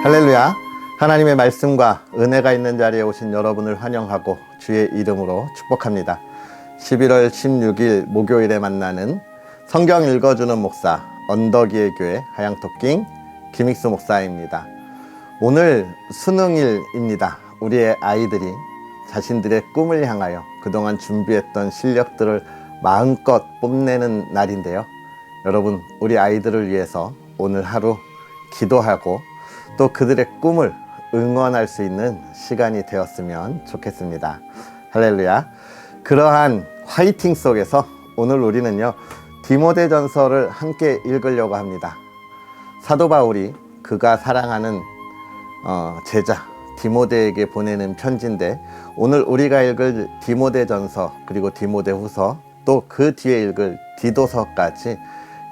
할렐루야. 하나님의 말씀과 은혜가 있는 자리에 오신 여러분을 환영하고 주의 이름으로 축복합니다. 11월 16일 목요일에 만나는 성경 읽어주는 목사 언덕이의 교회 하양토킹 김익수 목사입니다. 오늘 수능일입니다. 우리의 아이들이 자신들의 꿈을 향하여 그동안 준비했던 실력들을 마음껏 뽐내는 날인데요. 여러분, 우리 아이들을 위해서 오늘 하루 기도하고 또 그들의 꿈을 응원할 수 있는 시간이 되었으면 좋겠습니다. 할렐루야. 그러한 화이팅 속에서 오늘 우리는요, 디모데전서를 함께 읽으려고 합니다. 사도 바울이 그가 사랑하는 제자 디모데에게 보내는 편지인데, 오늘 우리가 읽을 디모데전서 그리고 디모데후서 또 그 뒤에 읽을 디도서까지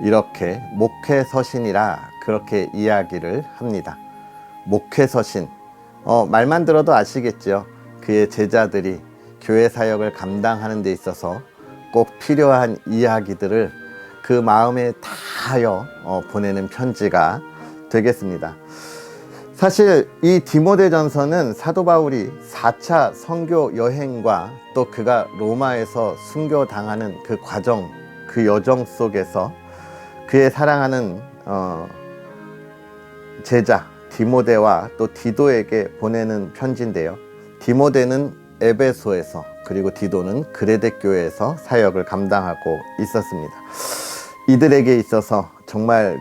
이렇게 목회서신이라 그렇게 이야기를 합니다. 목회서신, 말만 들어도 아시겠죠? 그의 제자들이 교회 사역을 감당하는 데 있어서 꼭 필요한 이야기들을 그 마음에 다하여 보내는 편지가 되겠습니다. 사실 이 디모데전서는 사도 바울이 4차 선교 여행과 또 그가 로마에서 순교당하는 그 과정, 그 여정 속에서 그의 사랑하는 제자 디모데와 또 디도에게 보내는 편지인데요. 디모데는 에베소에서, 그리고 디도는 그레데 교회에서 사역을 감당하고 있었습니다. 이들에게 있어서 정말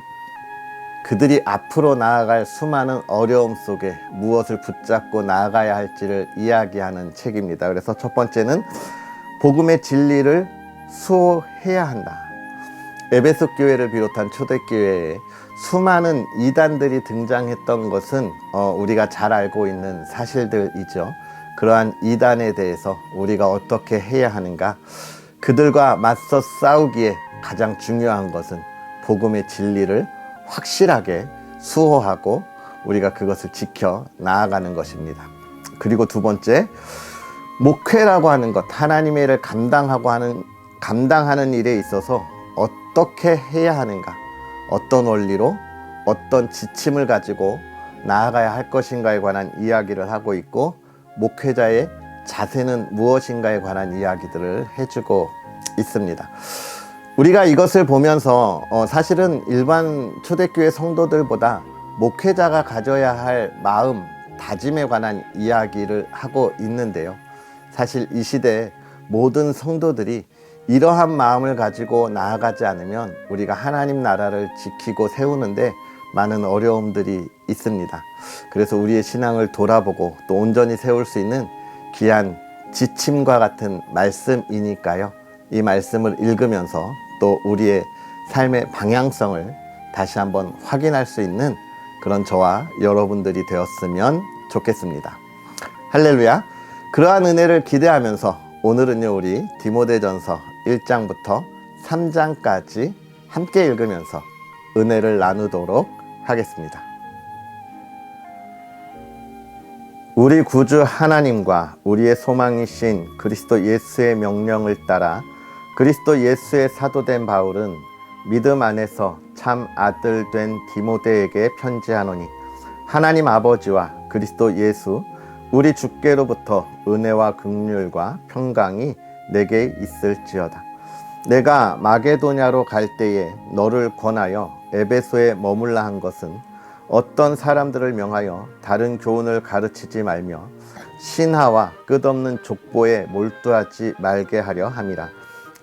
그들이 앞으로 나아갈 수많은 어려움 속에 무엇을 붙잡고 나아가야 할지를 이야기하는 책입니다. 그래서 첫 번째는 복음의 진리를 수호해야 한다. 에베소 교회를 비롯한 초대교회에 수많은 이단들이 등장했던 것은 우리가 잘 알고 있는 사실들이죠. 그러한 이단에 대해서 우리가 어떻게 해야 하는가, 그들과 맞서 싸우기에 가장 중요한 것은 복음의 진리를 확실하게 수호하고 우리가 그것을 지켜 나아가는 것입니다. 그리고 두 번째, 목회라고 하는 것, 하나님의 일을 감당하는 일에 있어서 어떻게 해야 하는가, 어떤 원리로, 어떤 지침을 가지고 나아가야 할 것인가에 관한 이야기를 하고 있고, 목회자의 자세는 무엇인가에 관한 이야기들을 해주고 있습니다. 우리가 이것을 보면서 사실은 일반 초대교회 성도들보다 목회자가 가져야 할 마음, 다짐에 관한 이야기를 하고 있는데요. 사실 이 시대에 모든 성도들이 이러한 마음을 가지고 나아가지 않으면 우리가 하나님 나라를 지키고 세우는데 많은 어려움들이 있습니다. 그래서 우리의 신앙을 돌아보고 또 온전히 세울 수 있는 귀한 지침과 같은 말씀이니까요. 이 말씀을 읽으면서 또 우리의 삶의 방향성을 다시 한번 확인할 수 있는 그런 저와 여러분들이 되었으면 좋겠습니다. 할렐루야. 그러한 은혜를 기대하면서 오늘은요, 우리 디모데전서 1장부터 3장까지 함께 읽으면서 은혜를 나누도록 하겠습니다. 우리 구주 하나님과 우리의 소망이신 그리스도 예수의 명령을 따라 그리스도 예수의 사도된 바울은 믿음 안에서 참 아들 된 디모데에게 편지하노니, 하나님 아버지와 그리스도 예수 우리 주께로부터 은혜와 긍휼과 평강이 내게 있을지어다. 내가 마게도냐로 갈 때에 너를 권하여 에베소에 머물라 한 것은 어떤 사람들을 명하여 다른 교훈을 가르치지 말며 신하와 끝없는 족보에 몰두하지 말게 하려 함이라.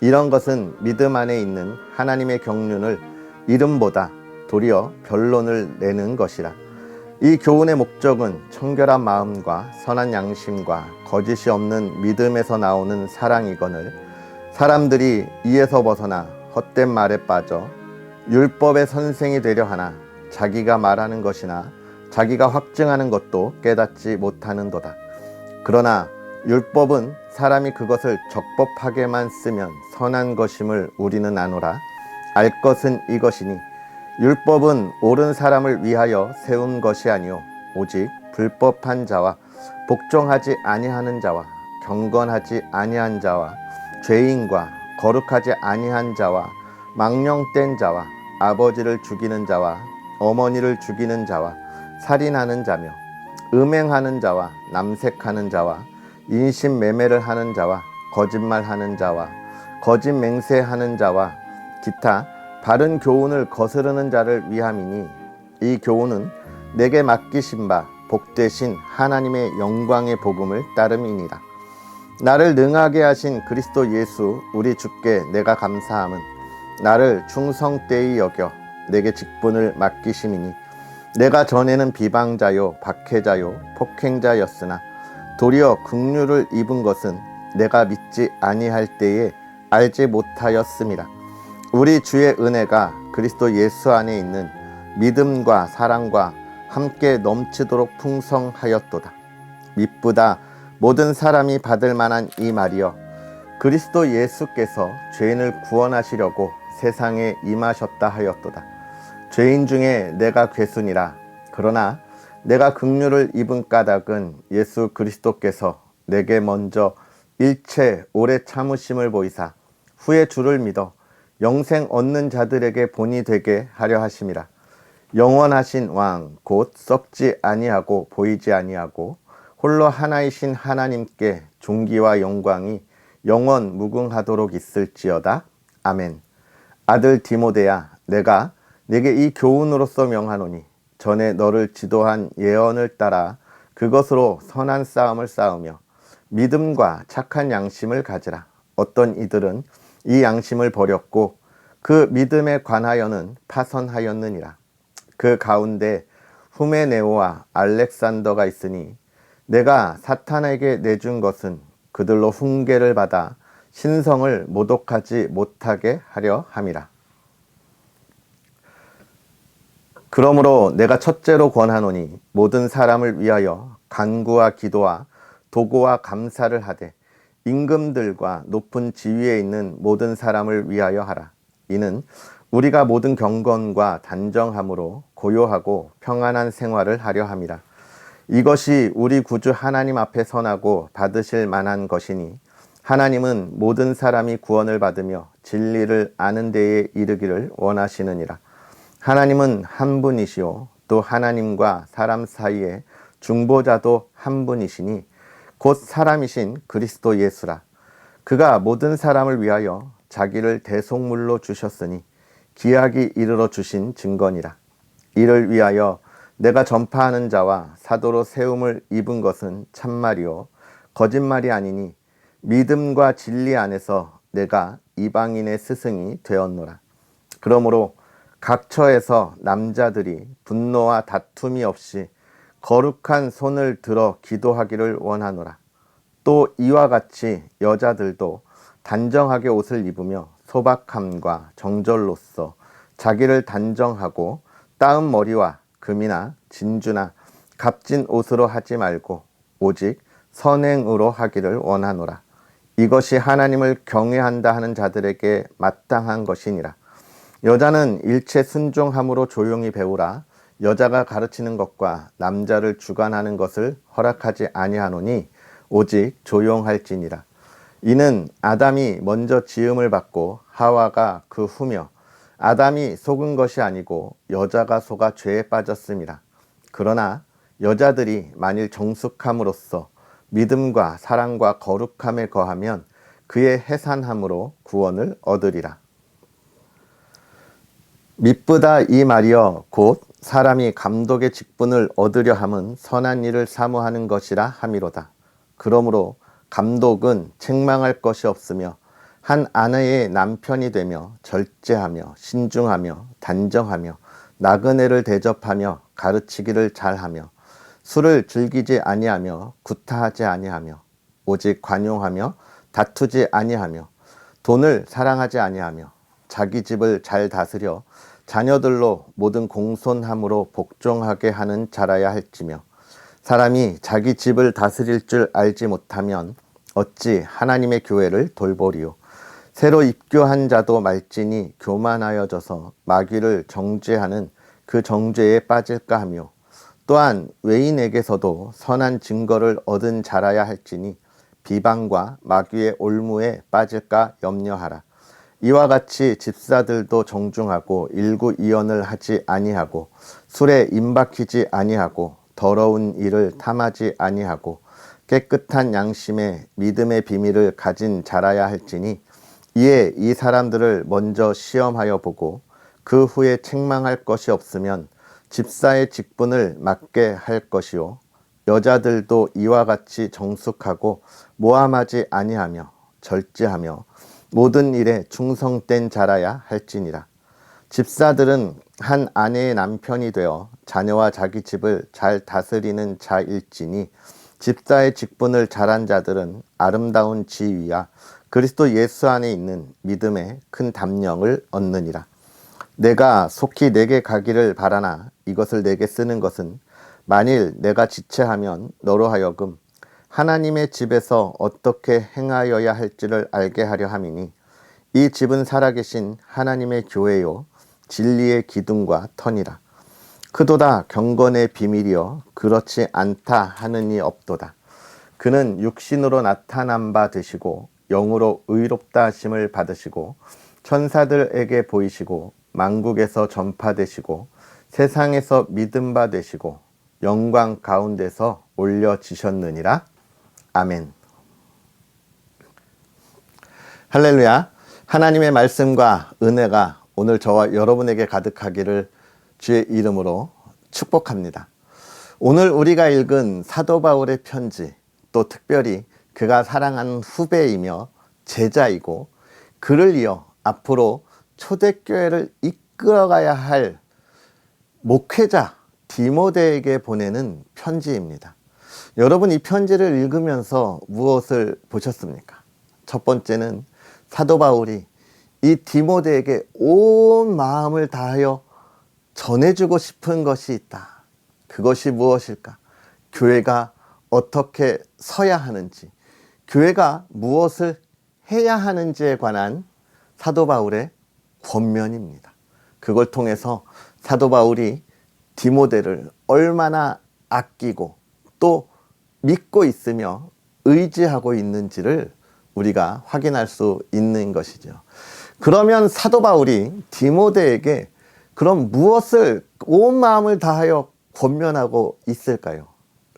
이런 것은 믿음 안에 있는 하나님의 경륜을 이름보다 도리어 변론을 내는 것이라. 이 교훈의 목적은 청결한 마음과 선한 양심과 거짓이 없는 믿음에서 나오는 사랑이거늘, 사람들이 이에서 벗어나 헛된 말에 빠져 율법의 선생이 되려 하나 자기가 말하는 것이나 자기가 확증하는 것도 깨닫지 못하는도다. 그러나 율법은 사람이 그것을 적법하게만 쓰면 선한 것임을 우리는 아노라. 알 것은 이것이니 율법은 옳은 사람을 위하여 세운 것이 아니요 오직 불법한 자와 복종하지 아니하는 자와 경건하지 아니한 자와 죄인과 거룩하지 아니한 자와 망령된 자와 아버지를 죽이는 자와 어머니를 죽이는 자와 살인하는 자며 음행하는 자와 남색하는 자와 인신매매를 하는 자와 거짓말하는 자와 거짓 맹세하는 자와 기타 바른 교훈을 거스르는 자를 위함이니 이 교훈은 내게 맡기신 바 복되신 하나님의 영광의 복음을 따름이니라. 나를 능하게 하신 그리스도 예수 우리 주께 내가 감사함은 나를 충성되이 여겨 내게 직분을 맡기심이니 내가 전에는 비방자요 박해자요 폭행자였으나 도리어 긍휼을 입은 것은 내가 믿지 아니할 때에 알지 못하였음이라. 우리 주의 은혜가 그리스도 예수 안에 있는 믿음과 사랑과 함께 넘치도록 풍성하였도다. 미쁘다 모든 사람이 받을 만한 이 말이여 그리스도 예수께서 죄인을 구원하시려고 세상에 임하셨다 하였도다. 죄인 중에 내가 괴순이라. 그러나 내가 긍휼을 입은 까닭은 예수 그리스도께서 내게 먼저 일체 오래 참으심을 보이사 후에 주를 믿어 영생 얻는 자들에게 본이 되게 하려 하심이라. 영원하신 왕 곧 썩지 아니하고 보이지 아니하고 홀로 하나이신 하나님께 존귀와 영광이 영원 무궁하도록 있을지어다. 아멘. 아들 디모데야, 내가 내게 이 교훈으로서 명하노니 전에 너를 지도한 예언을 따라 그것으로 선한 싸움을 싸우며 믿음과 착한 양심을 가지라. 어떤 이들은 이 양심을 버렸고 그 믿음에 관하여는 파선하였느니라. 그 가운데 후메네오와 알렉산더가 있으니 내가 사탄에게 내준 것은 그들로 훈계를 받아 신성을 모독하지 못하게 하려 함이라. 그러므로 내가 첫째로 권하노니 모든 사람을 위하여 간구와 기도와 도고와 감사를 하되 임금들과 높은 지위에 있는 모든 사람을 위하여 하라. 이는 우리가 모든 경건과 단정함으로 고요하고 평안한 생활을 하려 함이라. 이것이 우리 구주 하나님 앞에 선하고 받으실 만한 것이니 하나님은 모든 사람이 구원을 받으며 진리를 아는 데에 이르기를 원하시느니라. 하나님은 한 분이시요 또 하나님과 사람 사이에 중보자도 한 분이시니 곧 사람이신 그리스도 예수라. 그가 모든 사람을 위하여 자기를 대속물로 주셨으니 기약이 이르러 주신 증거니라. 이를 위하여 내가 전파하는 자와 사도로 세움을 입은 것은 참말이요 거짓말이 아니니 믿음과 진리 안에서 내가 이방인의 스승이 되었노라. 그러므로 각 처에서 남자들이 분노와 다툼이 없이 거룩한 손을 들어 기도하기를 원하노라. 또 이와 같이 여자들도 단정하게 옷을 입으며 소박함과 정절로서 자기를 단정하고 따은 머리와 금이나 진주나 값진 옷으로 하지 말고 오직 선행으로 하기를 원하노라. 이것이 하나님을 경외한다 하는 자들에게 마땅한 것이니라. 여자는 일체 순종함으로 조용히 배우라. 여자가 가르치는 것과 남자를 주관하는 것을 허락하지 아니하노니 오직 조용할지니라. 이는 아담이 먼저 지음을 받고 하와가 그 후며 아담이 속은 것이 아니고 여자가 속아 죄에 빠졌음이라. 그러나 여자들이 만일 정숙함으로써 믿음과 사랑과 거룩함에 거하면 그의 해산함으로 구원을 얻으리라. 미쁘다 이 말이여 곧 사람이 감독의 직분을 얻으려 함은 선한 일을 사모하는 것이라 함이로다. 그러므로 감독은 책망할 것이 없으며 한 아내의 남편이 되며 절제하며 신중하며 단정하며 나그네를 대접하며 가르치기를 잘하며 술을 즐기지 아니하며 구타하지 아니하며 오직 관용하며 다투지 아니하며 돈을 사랑하지 아니하며 자기 집을 잘 다스려 자녀들로 모든 공손함으로 복종하게 하는 자라야 할지며 사람이 자기 집을 다스릴 줄 알지 못하면 어찌 하나님의 교회를 돌보리요. 새로 입교한 자도 말진이 교만하여져서 마귀를 정죄하는 그 정죄에 빠질까 하며 또한 외인에게서도 선한 증거를 얻은 자라야 할지니 비방과 마귀의 올무에 빠질까 염려하라. 이와 같이 집사들도 정중하고 일구이연을 하지 아니하고 술에 임박히지 아니하고 더러운 일을 탐하지 아니하고 깨끗한 양심에 믿음의 비밀을 가진 자라야 할지니, 이에 이 사람들을 먼저 시험하여 보고 그 후에 책망할 것이 없으면 집사의 직분을 맡게 할 것이요, 여자들도 이와 같이 정숙하고 모함하지 아니하며 절제하며 모든 일에 충성된 자라야 할지니라. 집사들은 한 아내의 남편이 되어 자녀와 자기 집을 잘 다스리는 자일지니, 집사의 직분을 잘한 자들은 아름다운 지위와 그리스도 예수 안에 있는 믿음의 큰 담령을 얻느니라. 내가 속히 내게 가기를 바라나 이것을 내게 쓰는 것은, 만일 내가 지체하면 너로 하여금 하나님의 집에서 어떻게 행하여야 할지를 알게 하려 함이니, 이 집은 살아계신 하나님의 교회요 진리의 기둥과 터니라. 그도다 경건의 비밀이여 그렇지 않다 하느니 없도다. 그는 육신으로 나타난 바 되시고 영으로 의롭다 하심을 받으시고 천사들에게 보이시고 만국에서 전파되시고 세상에서 믿음 바 되시고 영광 가운데서 올려지셨느니라. 아멘. 할렐루야. 하나님의 말씀과 은혜가 오늘 저와 여러분에게 가득하기를 주의 이름으로 축복합니다. 오늘 우리가 읽은 사도 바울의 편지, 또 특별히 그가 사랑하는 후배이며 제자이고 그를 이어 앞으로 초대교회를 이끌어가야 할 목회자 디모데에게 보내는 편지입니다. 여러분, 이 편지를 읽으면서 무엇을 보셨습니까? 첫 번째는 사도 바울이 이 디모데에게 온 마음을 다하여 전해주고 싶은 것이 있다. 그것이 무엇일까? 교회가 어떻게 서야 하는지, 교회가 무엇을 해야 하는지에 관한 사도 바울의 권면입니다. 그걸 통해서 사도 바울이 디모데를 얼마나 아끼고 또 믿고 있으며 의지하고 있는지를 우리가 확인할 수 있는 것이죠. 그러면 사도 바울이 디모데에게 그럼 무엇을 온 마음을 다하여 권면하고 있을까요?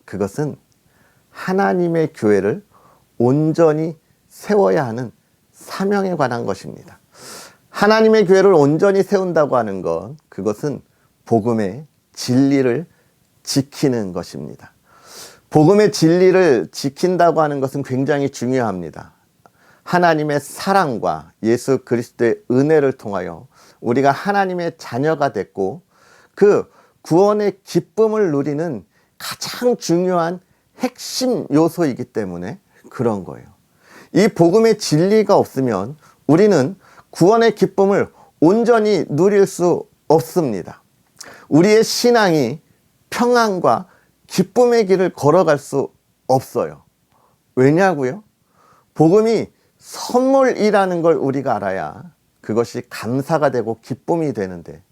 그것은 하나님의 교회를 온전히 세워야 하는 사명에 관한 것입니다. 하나님의 교회를 온전히 세운다고 하는 것, 그것은 복음의 진리를 지키는 것입니다. 복음의 진리를 지킨다고 하는 것은 굉장히 중요합니다. 하나님의 사랑과 예수 그리스도의 은혜를 통하여 우리가 하나님의 자녀가 됐고 그 구원의 기쁨을 누리는 가장 중요한 핵심 요소이기 때문에 그런 거예요. 이 복음의 진리가 없으면 우리는 구원의 기쁨을 온전히 누릴 수 없습니다. 우리의 신앙이 평안과 기쁨의 길을 걸어갈 수 없어요. 왜냐고요? 복음이 선물이라는 걸 우리가 알아야 그것이 감사가 되고 기쁨이 되는데,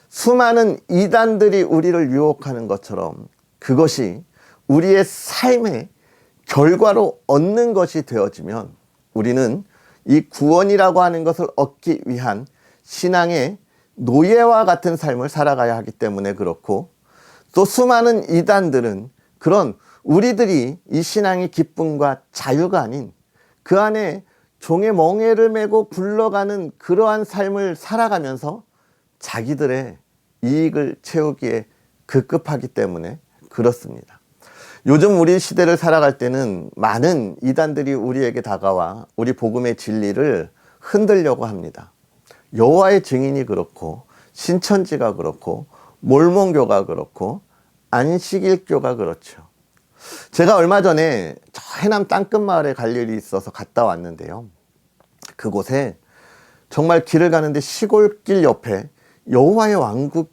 수많은 이단들이 우리를 유혹하는 것처럼 그것이 우리의 삶의 결과로 얻는 것이 되어지면 우리는 이 구원이라고 하는 것을 얻기 위한 신앙의 노예와 같은 삶을 살아가야 하기 때문에 그렇고, 또 수많은 이단들은 그런 우리들이 이 신앙의 기쁨과 자유가 아닌 그 안에 종의 멍에를 메고 굴러가는 그러한 삶을 살아가면서 자기들의 이익을 채우기에 급급하기 때문에 그렇습니다. 요즘 우리 시대를 살아갈 때는 많은 이단들이 우리에게 다가와 우리 복음의 진리를 흔들려고 합니다. 여호와의 증인이 그렇고, 신천지가 그렇고, 몰몬교가 그렇고, 안식일교가 그렇죠. 제가 얼마 전에 저 해남 땅끝마을에 갈 일이 있어서 갔다 왔는데요. 그곳에 정말 길을 가는데 시골길 옆에 여호와의 왕국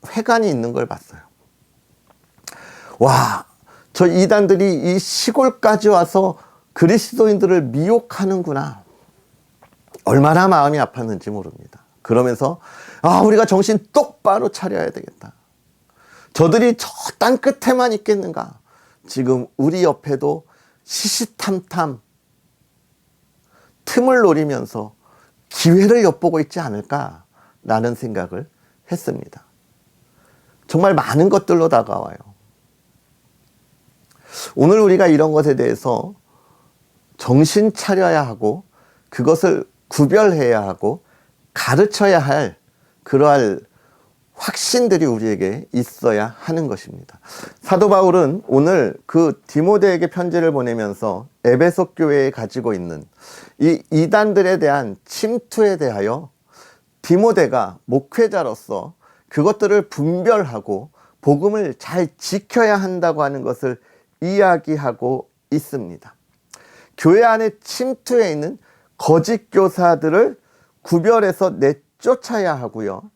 회관이 있는 걸 봤어요. 와, 저 이단들이 이 시골까지 와서 그리스도인들을 미혹하는구나. 얼마나 마음이 아팠는지 모릅니다. 그러면서 우리가 정신 똑바로 차려야 되겠다. 저들이 저 땅 끝에만 있겠는가? 지금 우리 옆에도 시시탐탐 틈을 노리면서 기회를 엿보고 있지 않을까라는 생각을 했습니다. 정말 많은 것들로 다가와요. 오늘 우리가 이런 것에 대해서 정신 차려야 하고 그것을 구별해야 하고 가르쳐야 할 그러할 확신들이 우리에게 있어야 하는 것입니다. 사도 바울은 오늘 그 디모데에게 편지를 보내면서 에베소 교회에 가지고 있는 이 이단들에 대한 침투에 대하여 디모데가 목회자로서 그것들을 분별하고 복음을 잘 지켜야 한다고 하는 것을 이야기하고 있습니다. 교회 안에 침투해 있는 거짓 교사들을 구별해서 내쫓아야 하고요.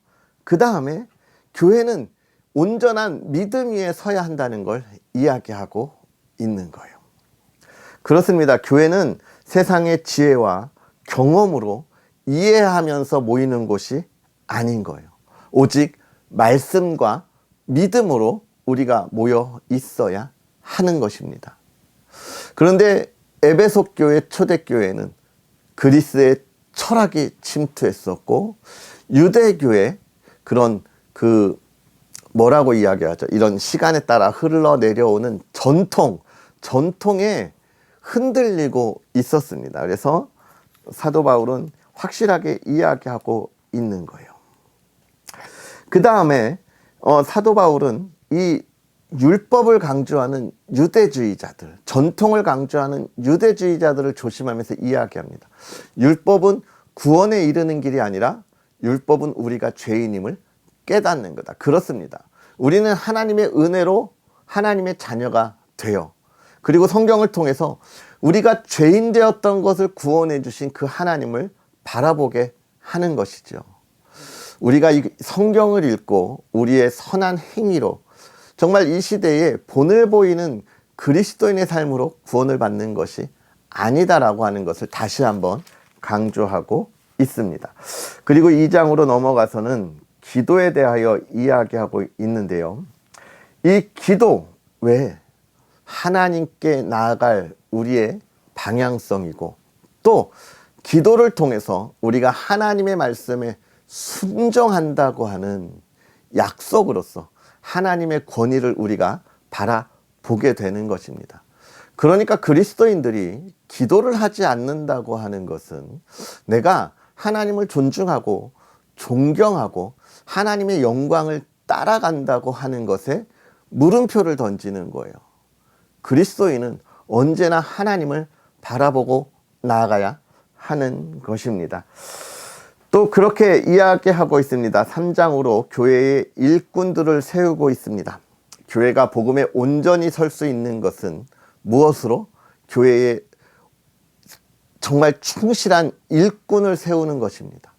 그 다음에 교회는 온전한 믿음 위에 서야 한다는 걸 이야기하고 있는 거예요. 그렇습니다. 교회는 세상의 지혜와 경험으로 이해하면서 모이는 곳이 아닌 거예요. 오직 말씀과 믿음으로 우리가 모여 있어야 하는 것입니다. 그런데 에베소 교회 초대교회는 그리스의 철학이 침투했었고 유대교회 그런 뭐라고 이야기하죠? 이런 시간에 따라 흘러내려오는 전통에 흔들리고 있었습니다. 그래서 사도 바울은 확실하게 이야기하고 있는 거예요. 그 다음에 사도 바울은 이 율법을 강조하는 유대주의자들, 전통을 강조하는 유대주의자들을 조심하면서 이야기합니다. 율법은 구원에 이르는 길이 아니라 율법은 우리가 죄인임을 깨닫는 거다. 그렇습니다. 우리는 하나님의 은혜로 하나님의 자녀가 되어 그리고 성경을 통해서 우리가 죄인 되었던 것을 구원해 주신 그 하나님을 바라보게 하는 것이죠. 우리가 이 성경을 읽고 우리의 선한 행위로 정말 이 시대에 본을 보이는 그리스도인의 삶으로 구원을 받는 것이 아니다라고 하는 것을 다시 한번 강조하고 있습니다. 그리고 2장으로 넘어가서는 기도에 대하여 이야기하고 있는데요. 이 기도 왜 하나님께 나아갈 우리의 방향성이고 또 기도를 통해서 우리가 하나님의 말씀에 순종한다고 하는 약속으로서 하나님의 권위를 우리가 바라보게 되는 것입니다. 그러니까 그리스도인들이 기도를 하지 않는다고 하는 것은 내가 하나님을 존중하고 존경하고 하나님의 영광을 따라간다고 하는 것에 물음표를 던지는 거예요. 그리스도인은 언제나 하나님을 바라보고 나아가야 하는 것입니다. 또 그렇게 이야기하고 있습니다. 3장으로 교회의 일꾼들을 세우고 있습니다. 교회가 복음에 온전히 설 수 있는 것은 무엇으로? 교회에 정말 충실한 일꾼을 세우는 것입니다.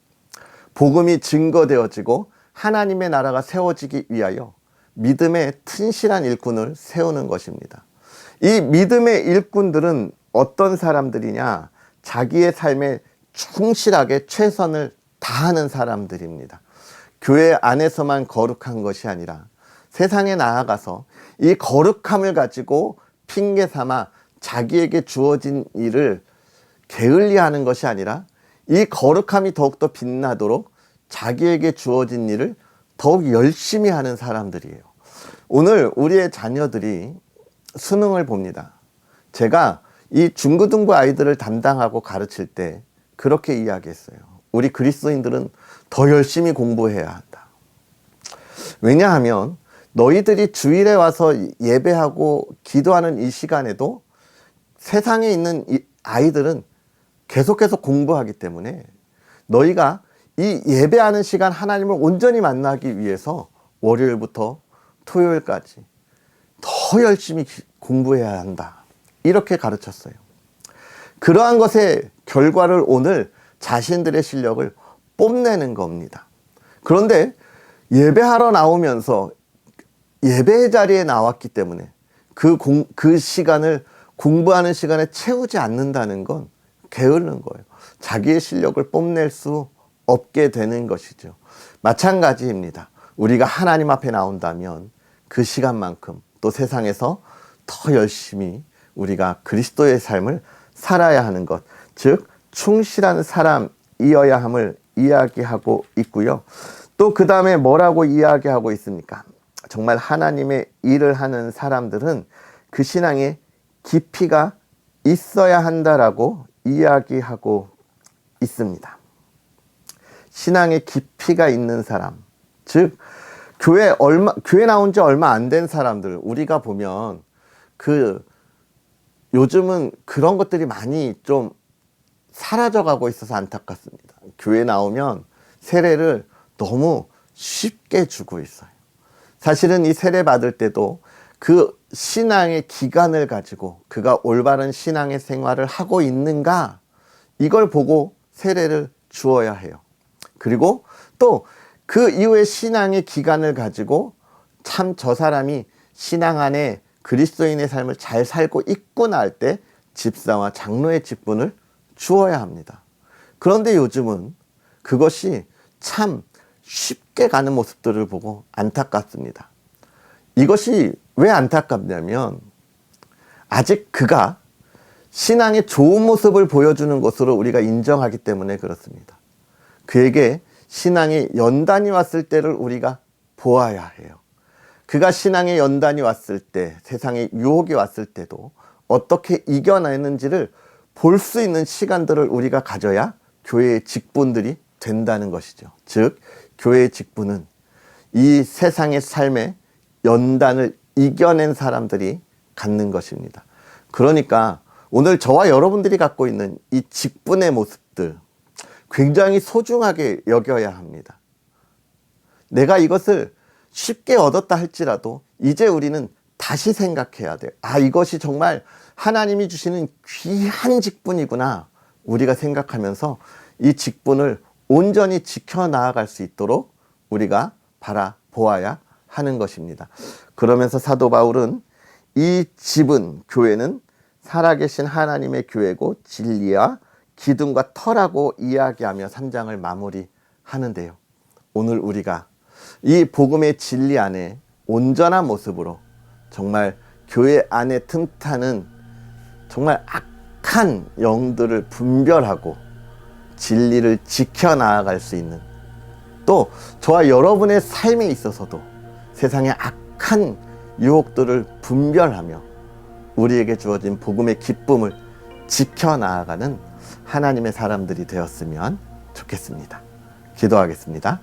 복음이 증거되어지고 하나님의 나라가 세워지기 위하여 믿음의 튼실한 일꾼을 세우는 것입니다. 이 믿음의 일꾼들은 어떤 사람들이냐? 자기의 삶에 충실하게 최선을 다하는 사람들입니다. 교회 안에서만 거룩한 것이 아니라 세상에 나아가서 이 거룩함을 가지고 핑계 삼아 자기에게 주어진 일을 게을리하는 것이 아니라 이 거룩함이 더욱더 빛나도록 자기에게 주어진 일을 더욱 열심히 하는 사람들이에요. 오늘 우리의 자녀들이 수능을 봅니다. 제가 이 중고등부 아이들을 담당하고 가르칠 때 그렇게 이야기했어요. 우리 그리스도인들은 더 열심히 공부해야 한다. 왜냐하면 너희들이 주일에 와서 예배하고 기도하는 이 시간에도 세상에 있는 이 아이들은 계속해서 공부하기 때문에 너희가 이 예배하는 시간 하나님을 온전히 만나기 위해서 월요일부터 토요일까지 더 열심히 공부해야 한다. 이렇게 가르쳤어요. 그러한 것의 결과를 오늘 자신들의 실력을 뽐내는 겁니다. 그런데 예배하러 나오면서 예배 자리에 나왔기 때문에 그 시간을 공부하는 시간에 채우지 않는다는 건 게으른 거예요. 자기의 실력을 뽐낼 수 없게 되는 것이죠. 마찬가지입니다. 우리가 하나님 앞에 나온다면 그 시간만큼 또 세상에서 더 열심히 우리가 그리스도의 삶을 살아야 하는 것, 즉 충실한 사람이 이어야 함을 이야기하고 있고요. 또 그 다음에 뭐라고 이야기하고 있습니까? 정말 하나님의 일을 하는 사람들은 그 신앙에 깊이가 있어야 한다라고 이야기하고 있습니다. 신앙에 깊이가 있는 사람, 즉 교회 나온 지 얼마 안 된 사람들, 우리가 보면 요즘은 그런 것들이 많이 좀 사라져가고 있어서 안타깝습니다. 교회 나오면 세례를 너무 쉽게 주고 있어요. 사실은 이 세례 받을 때도 그 신앙의 기간을 가지고 그가 올바른 신앙의 생활을 하고 있는가, 이걸 보고 세례를 주어야 해요. 그리고 또 그 이후에 신앙의 기간을 가지고 참 저 사람이 신앙 안에 그리스도인의 삶을 잘 살고 있구나 할 때 집사와 장로의 직분을 주어야 합니다. 그런데 요즘은 그것이 참 쉽게 가는 모습들을 보고 안타깝습니다. 이것이 왜 안타깝냐면 아직 그가 신앙의 좋은 모습을 보여주는 것으로 우리가 인정하기 때문에 그렇습니다. 그에게 신앙의 연단이 왔을 때를 우리가 보아야 해요. 그가 신앙의 연단이 왔을 때, 세상의 유혹이 왔을 때도 어떻게 이겨내는지를 볼 수 있는 시간들을 우리가 가져야 교회의 직분들이 된다는 것이죠. 즉, 교회의 직분은 이 세상의 삶의 연단을 이겨낸 사람들이 갖는 것입니다. 그러니까 오늘 저와 여러분들이 갖고 있는 이 직분의 모습들 굉장히 소중하게 여겨야 합니다. 내가 이것을 쉽게 얻었다 할지라도 이제 우리는 다시 생각해야 돼요. 아, 이것이 정말 하나님이 주시는 귀한 직분이구나. 우리가 생각하면서 이 직분을 온전히 지켜나갈 수 있도록 우리가 바라보아야 하는 것입니다. 그러면서 사도 바울은 이 집은, 교회는 살아계신 하나님의 교회고 진리와 기둥과 터라고 이야기하며 3장을 마무리하는데요. 오늘 우리가 이 복음의 진리 안에 온전한 모습으로 정말 교회 안에 틈타는 정말 악한 영들을 분별하고 진리를 지켜나갈 수 있는, 또 저와 여러분의 삶에 있어서도 세상의 악한 유혹들을 분별하며 우리에게 주어진 복음의 기쁨을 지켜나가는 하나님의 사람들이 되었으면 좋겠습니다. 기도하겠습니다.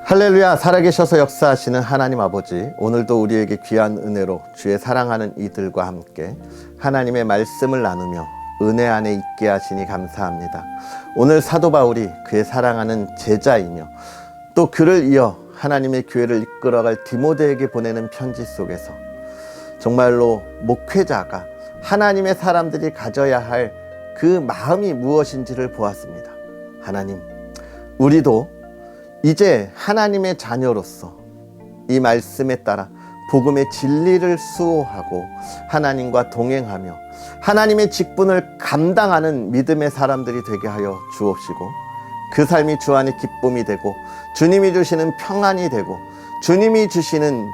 할렐루야. 살아계셔서 역사하시는 하나님 아버지, 오늘도 우리에게 귀한 은혜로 주의 사랑하는 이들과 함께 하나님의 말씀을 나누며 은혜 안에 있게 하시니 감사합니다. 오늘 사도 바울이 그의 사랑하는 제자이며 또 그를 이어 하나님의 교회를 이끌어갈 디모데에게 보내는 편지 속에서 정말로 목회자가 하나님의 사람들이 가져야 할 그 마음이 무엇인지를 보았습니다. 하나님, 우리도 이제 하나님의 자녀로서 이 말씀에 따라 복음의 진리를 수호하고 하나님과 동행하며 하나님의 직분을 감당하는 믿음의 사람들이 되게 하여 주옵시고, 그 삶이 주 안에 기쁨이 되고 주님이 주시는 평안이 되고 주님이 주시는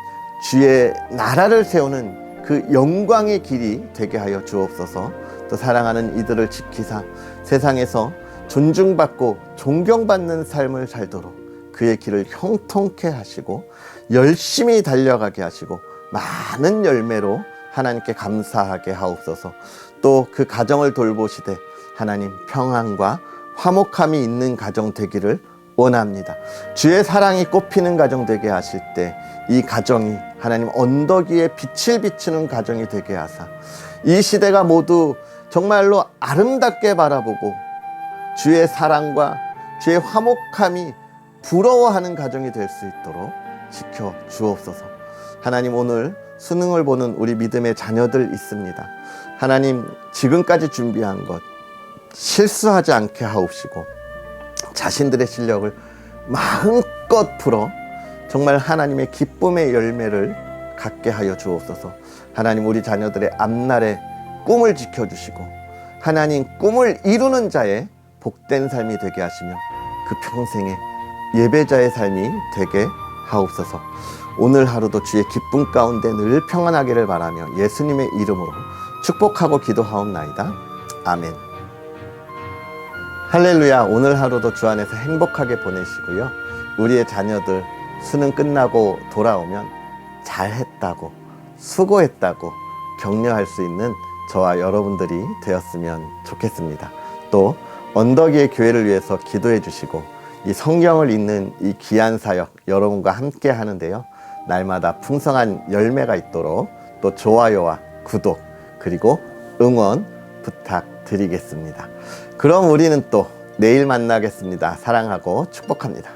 주의 나라를 세우는 그 영광의 길이 되게 하여 주옵소서. 또 사랑하는 이들을 지키사 세상에서 존중받고 존경받는 삶을 살도록 그의 길을 형통케 하시고 열심히 달려가게 하시고 많은 열매로 하나님께 감사하게 하옵소서. 또 그 가정을 돌보시되 하나님 평안과 화목함이 있는 가정 되기를 원합니다. 주의 사랑이 꽃피는 가정 되게 하실 때 이 가정이 하나님 언덕 위에 빛을 비추는 가정이 되게 하사 이 시대가 모두 정말로 아름답게 바라보고 주의 사랑과 주의 화목함이 부러워하는 가정이 될 수 있도록 지켜 주옵소서. 하나님, 오늘 수능을 보는 우리 믿음의 자녀들 있습니다. 하나님, 지금까지 준비한 것 실수하지 않게 하옵시고 자신들의 실력을 마음껏 풀어 정말 하나님의 기쁨의 열매를 갖게 하여 주옵소서. 하나님, 우리 자녀들의 앞날에 꿈을 지켜주시고 하나님 꿈을 이루는 자의 복된 삶이 되게 하시며 그 평생의 예배자의 삶이 되게 하옵소서. 오늘 하루도 주의 기쁨 가운데 늘 평안하기를 바라며 예수님의 이름으로 축복하고 기도하옵나이다. 아멘. 할렐루야. 오늘 하루도 주 안에서 행복하게 보내시고요. 우리의 자녀들 수능 끝나고 돌아오면 잘했다고, 수고했다고 격려할 수 있는 저와 여러분들이 되었으면 좋겠습니다. 또 언덕 위의 교회를 위해서 기도해 주시고 이 성경을 읽는 이 귀한 사역 여러분과 함께 하는데요. 날마다 풍성한 열매가 있도록 또 좋아요와 구독 그리고 응원 부탁드리겠습니다. 그럼 우리는 또 내일 만나겠습니다. 사랑하고 축복합니다.